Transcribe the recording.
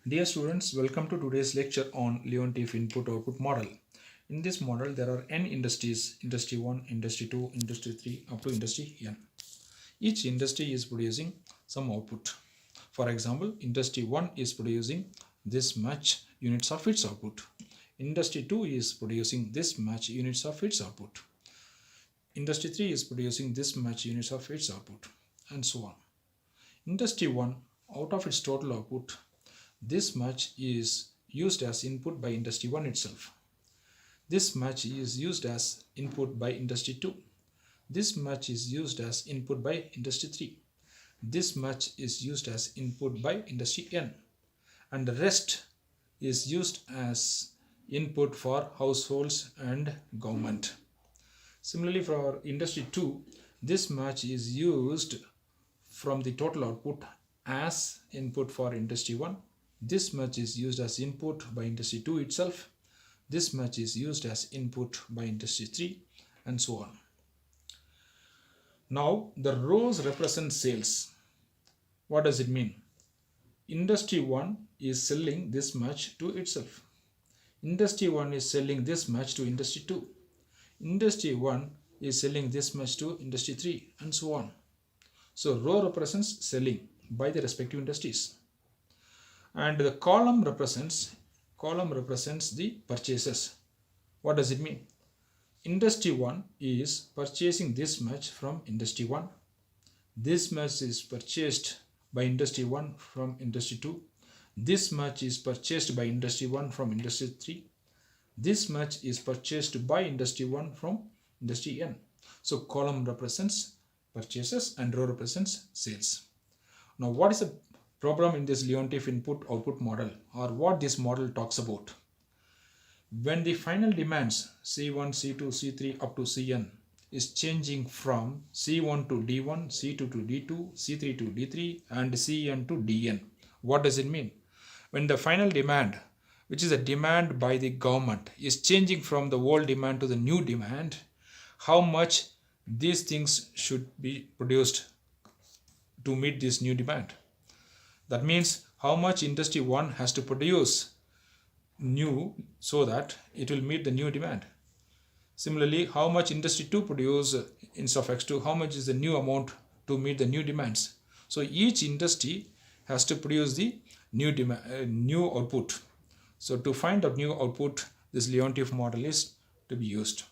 Dear students, welcome to today's lecture on Leontif input-output model. In this model, there are n industries, industry 1, industry 2, industry 3, up to industry n. Each industry is producing some output. For example, industry 1 is producing this much units of its output. Industry 2 is producing this much units of its output. Industry 3 is producing this much units of its output, and so on. Industry 1, out of its total output, this much is used as input by industry 1 itself. This much is used as input by industry 2. This much is used as input by industry 3. This much is used as input by industry n. And the rest is used as input for households and government. Similarly, for industry 2, this much is used from the total output as input for industry 1. This much is used as input by industry 2 itself. This much is used as input by industry 3, and so on. Now, the rows represent sales. What does it mean? Industry 1 is selling this much to itself. Industry 1 is selling this much to industry 2. Industry 1 is selling this much to industry 3, and so on. So, row represents selling by the respective industries. And the column represents the purchases. What does it mean? Industry 1 is purchasing this much from industry 1. This much is purchased by industry 1 from industry 2. This much is purchased by industry 1 from industry 3. This much is purchased by industry 1 from industry n. So column represents purchases and row represents sales. Now, what is the problem in this Leontif input-output model, or what this model talks about? When the final demands C1, C2, C3 up to Cn is changing from C1 to D1, C2 to D2, C3 to D3 and Cn to Dn. What does it mean? When the final demand, which is a demand by the government, is changing from the old demand to the new demand, how much these things should be produced to meet this new demand? That means how much industry 1 has to produce new so that it will meet the new demand. Similarly, how much industry 2 produce instead of x2, how much is the new amount to meet the new demands. So each industry has to produce the new output. So to find out new output, this Leontif model is to be used.